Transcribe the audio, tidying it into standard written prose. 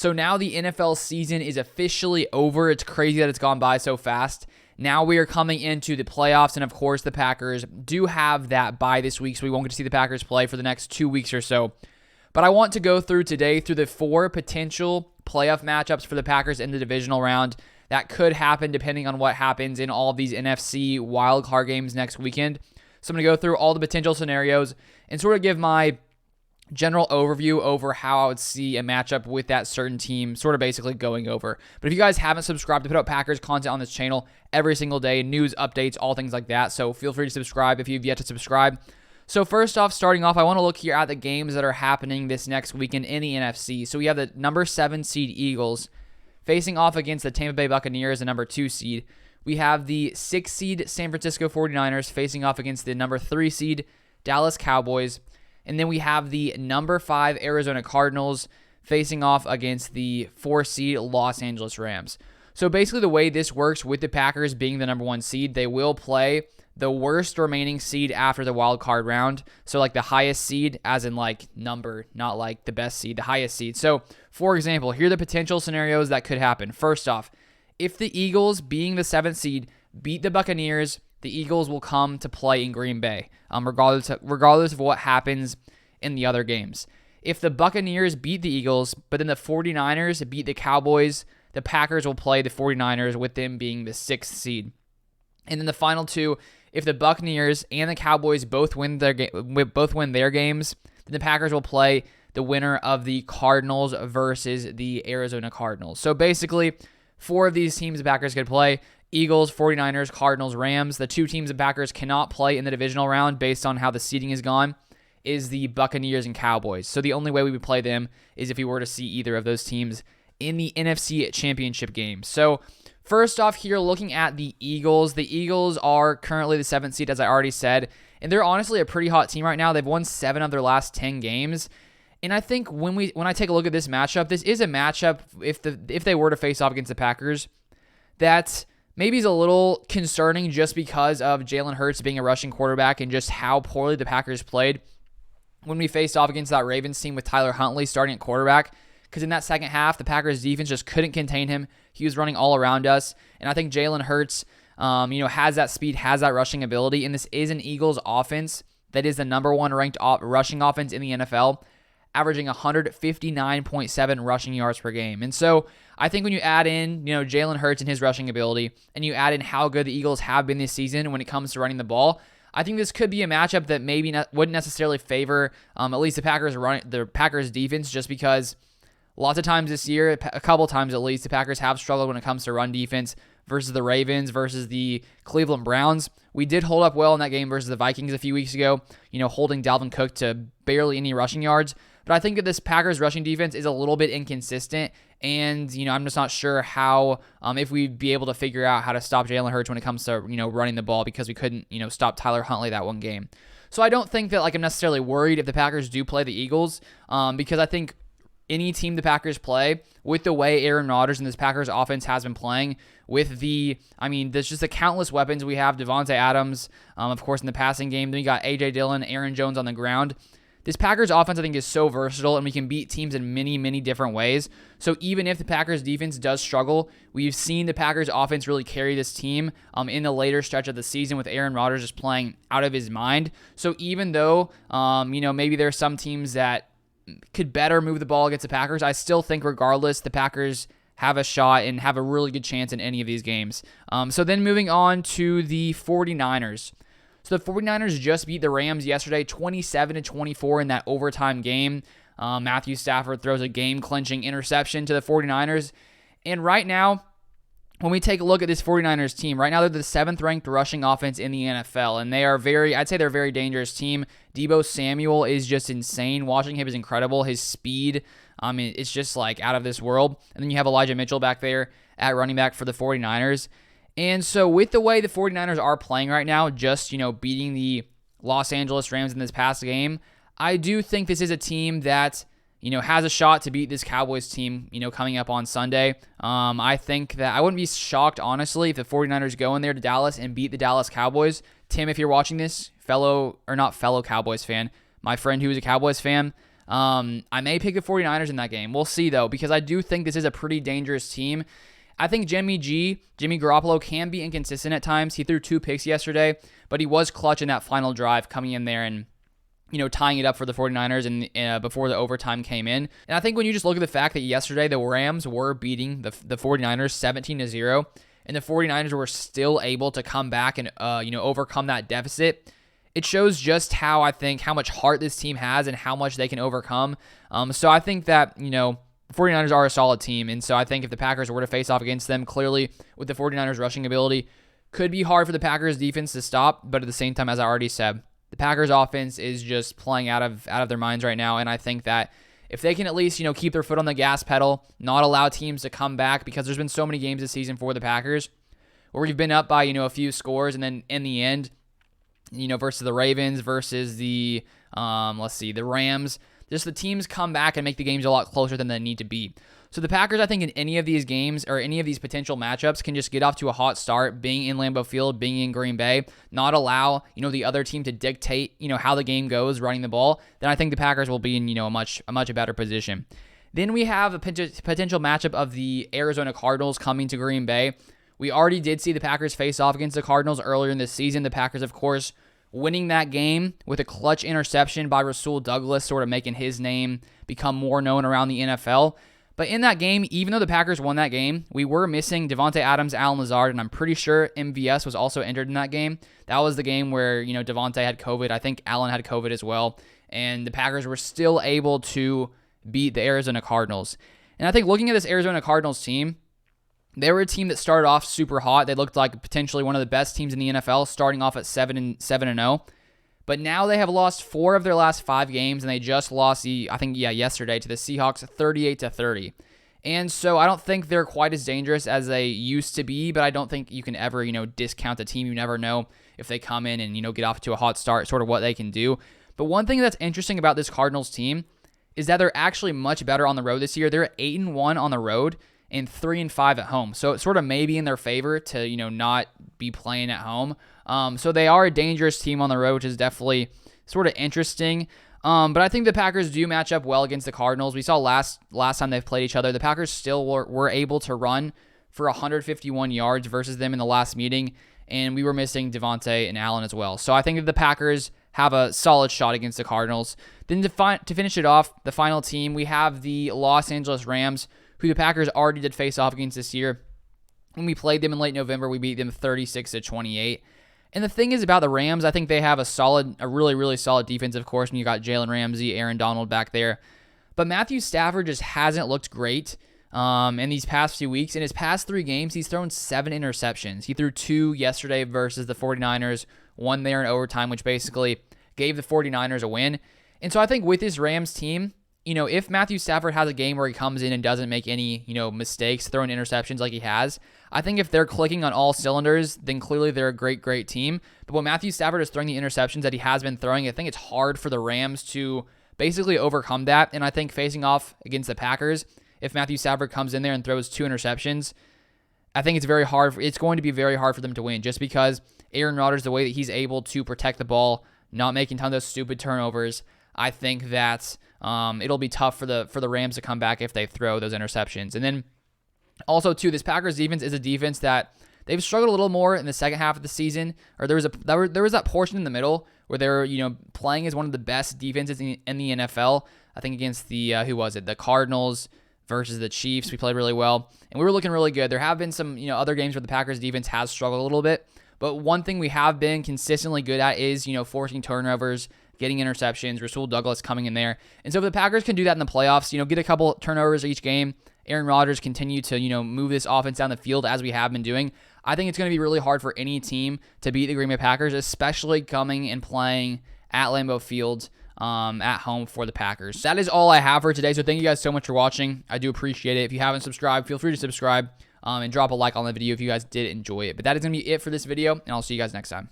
So now the NFL season is officially over. It's crazy that it's gone by so fast. Now we are coming into the playoffs, and of course the Packers do have that bye this week, so we won't get to see the Packers play for the next 2 weeks or so. But I want to go through today through the 4 potential playoff matchups for the Packers in the divisional round that could happen depending on what happens in all of these NFC wildcard games next weekend. So I'm going to go through all the potential scenarios and sort of give my general overview over how I would see a matchup with that certain team, sort of basically going over. But if you guys haven't subscribed, to put out Packers content on this channel every single day, news, updates, all things like that. So feel free to subscribe if you've yet to subscribe. So first off, starting off, I want to look here at the games that are happening this next weekend in the NFC. So we have the number 7 seed Eagles facing off against the Tampa Bay Buccaneers, the number 2 seed. We have the 6 seed San Francisco 49ers facing off against the number 3 seed Dallas Cowboys. And then we have the number 5 Arizona Cardinals facing off against the 4 seed Los Angeles Rams. So basically the way this works with the Packers being the number 1 seed, they will play the worst remaining seed after the wild card round. So like the highest seed, as in like number, not like the best seed, the highest seed. So for example, here are the potential scenarios that could happen. First off, if the Eagles, being the 7th seed, beat the Buccaneers, the Eagles will come to play in Green Bay, regardless of what happens in the other games. If the Buccaneers beat the Eagles, but then the 49ers beat the Cowboys, the Packers will play the 49ers with them being the 6th seed. And then the final 2, if the Buccaneers and the Cowboys both win their games, then the Packers will play the winner of the Cardinals versus the Arizona Cardinals. So basically, 4 of these teams the Packers could play: Eagles, 49ers, Cardinals, Rams. The 2 teams the Packers cannot play in the divisional round based on how the seeding is gone is the Buccaneers and Cowboys. So the only way we would play them is if we were to see either of those teams in the NFC Championship game. So first off here, looking at the Eagles. The Eagles are currently the 7th seed, as I already said, and they're honestly a pretty hot team right now. They've won 7 of their last 10 games. And I think when I take a look at this matchup, this is a matchup, if they were to face off against the Packers, that maybe is a little concerning just because of Jalen Hurts being a rushing quarterback and just how poorly the Packers played when we faced off against that Ravens team with Tyler Huntley starting at quarterback. Because in that second half, the Packers defense just couldn't contain him. He was running all around us. And I think Jalen Hurts, has that speed, has that rushing ability. And this is an Eagles offense that is the number 1 ranked rushing offense in the NFL, averaging 159.7 rushing yards per game. And so I think when you add in, Jalen Hurts and his rushing ability, and you add in how good the Eagles have been this season when it comes to running the ball, I think this could be a matchup that maybe wouldn't necessarily favor at least the Packers defense, just because lots of times this year, a couple times at least, the Packers have struggled when it comes to run defense versus the Ravens, versus the Cleveland Browns. We did hold up well in that game versus the Vikings a few weeks ago, holding Dalvin Cook to barely any rushing yards. But I think that this Packers rushing defense is a little bit inconsistent, and I'm just not sure how if we'd be able to figure out how to stop Jalen Hurts when it comes to running the ball, because we couldn't stop Tyler Huntley that one game. So I don't think that I'm necessarily worried if the Packers do play the Eagles, because I think any team the Packers play, with the way Aaron Rodgers and this Packers offense has been playing, with there's just the countless weapons we have. Devontae Adams, of course, in the passing game. Then you got A.J. Dillon, Aaron Jones on the ground. This Packers offense, I think, is so versatile, and we can beat teams in many, many different ways. So even if the Packers defense does struggle, we've seen the Packers offense really carry this team in the later stretch of the season, with Aaron Rodgers just playing out of his mind. So even though, maybe there are some teams that could better move the ball against the Packers, I still think regardless, the Packers have a shot and have a really good chance in any of these games. So then moving on to the 49ers. So the 49ers just beat the Rams yesterday, 27-24 in that overtime game. Matthew Stafford throws a game-clinching interception to the 49ers. And right now, when we take a look at this 49ers team, right now they're the 7th-ranked rushing offense in the NFL, and I'd say they're a very dangerous team. Deebo Samuel is just insane. Watching him is incredible. His speed, it's just like out of this world. And then you have Elijah Mitchell back there at running back for the 49ers. And so with the way the 49ers are playing right now, just, beating the Los Angeles Rams in this past game, I do think this is a team that, has a shot to beat this Cowboys team, coming up on Sunday. I think that I wouldn't be shocked, honestly, if the 49ers go in there to Dallas and beat the Dallas Cowboys. Tim, if you're watching this, not fellow Cowboys fan, my friend who is a Cowboys fan, I may pick the 49ers in that game. We'll see, though, because I do think this is a pretty dangerous team. I think Jimmy Garoppolo can be inconsistent at times. He threw 2 picks yesterday, but he was clutch in that final drive, coming in there and tying it up for the 49ers and before the overtime came in. And I think when you just look at the fact that yesterday the Rams were beating the 49ers 17-0, and the 49ers were still able to come back and overcome that deficit, it shows just how much heart this team has and how much they can overcome. So I think that, the 49ers are a solid team. And so I think if the Packers were to face off against them, clearly with the 49ers rushing ability, could be hard for the Packers defense to stop. But at the same time, as I already said, the Packers offense is just playing out of their minds right now. And I think that if they can at least, keep their foot on the gas pedal, not allow teams to come back, because there's been so many games this season for the Packers where we've been up by, a few scores, and then in the end, versus the Ravens, versus the Rams, just the teams come back and make the games a lot closer than they need to be. So the Packers, I think, in any of these games or any of these potential matchups can just get off to a hot start, being in Lambeau Field, being in Green Bay, not allow, the other team to dictate, how the game goes running the ball. Then I think the Packers will be in, a much better position. Then we have a potential matchup of the Arizona Cardinals coming to Green Bay. We already did see the Packers face off against the Cardinals earlier in this season. The Packers, of course, winning that game with a clutch interception by Rasul Douglas, sort of making his name become more known around the NFL. But in that game, even though the Packers won that game, we were missing Devontae Adams, Allen Lazard, and I'm pretty sure MVS was also injured in that game. That was the game where, Devontae had COVID. I think Allen had COVID as well. And the Packers were still able to beat the Arizona Cardinals. And I think looking at this Arizona Cardinals team, they were a team that started off super hot. They looked like potentially one of the best teams in the NFL, starting off at 7-0. But now they have lost 4 of their last 5 games, and they just lost yesterday to the Seahawks 38-30. And so I don't think they're quite as dangerous as they used to be, but I don't think you can ever, discount the team. You never know if they come in and, get off to a hot start, sort of what they can do. But one thing that's interesting about this Cardinals team is that they're actually much better on the road this year. They're 8-1 on the road and 3-5 at home. So it's sort of maybe in their favor to, not be playing at home. So they are a dangerous team on the road, which is definitely sort of interesting. But I think the Packers do match up well against the Cardinals. We saw last time they've played each other, the Packers still were able to run for 151 yards versus them in the last meeting, and we were missing Devontae and Allen as well. So I think that the Packers have a solid shot against the Cardinals. Then to finish it off, the final team, we have the Los Angeles Rams, who the Packers already did face off against this year. When we played them in late November, we beat them 36-28. And the thing is about the Rams, I think they have a really, really solid defense, of course, when you got Jalen Ramsey, Aaron Donald back there. But Matthew Stafford just hasn't looked great in these past few weeks. In his past 3 games, he's thrown 7 interceptions. He threw 2 yesterday versus the 49ers, 1 there in overtime, which basically gave the 49ers a win. And so I think with this Rams team, if Matthew Stafford has a game where he comes in and doesn't make any, mistakes, throwing interceptions like he has, I think if they're clicking on all cylinders, then clearly they're a great, great team. But when Matthew Stafford is throwing the interceptions that he has been throwing, I think it's hard for the Rams to basically overcome that. And I think facing off against the Packers, if Matthew Stafford comes in there and throws 2 interceptions, I think it's going to be very hard for them to win, just because Aaron Rodgers, the way that he's able to protect the ball, not making tons of stupid turnovers, I think that it'll be tough for the Rams to come back if they throw those interceptions. And then also, too, this Packers defense is a defense that they've struggled a little more in the second half of the season. Or there was that portion in the middle where they were playing as one of the best defenses in the NFL. I think against the Cardinals versus the Chiefs, we played really well, and we were looking really good. There have been some other games where the Packers defense has struggled a little bit, but one thing we have been consistently good at is forcing turnovers, getting interceptions, Rasul Douglas coming in there. And so if the Packers can do that in the playoffs, get a couple turnovers each game, Aaron Rodgers continue to, move this offense down the field as we have been doing, I think it's going to be really hard for any team to beat the Green Bay Packers, especially coming and playing at Lambeau Field at home for the Packers. That is all I have for today, so thank you guys so much for watching. I do appreciate it. If you haven't subscribed, feel free to subscribe and drop a like on the video if you guys did enjoy it. But that is going to be it for this video, and I'll see you guys next time.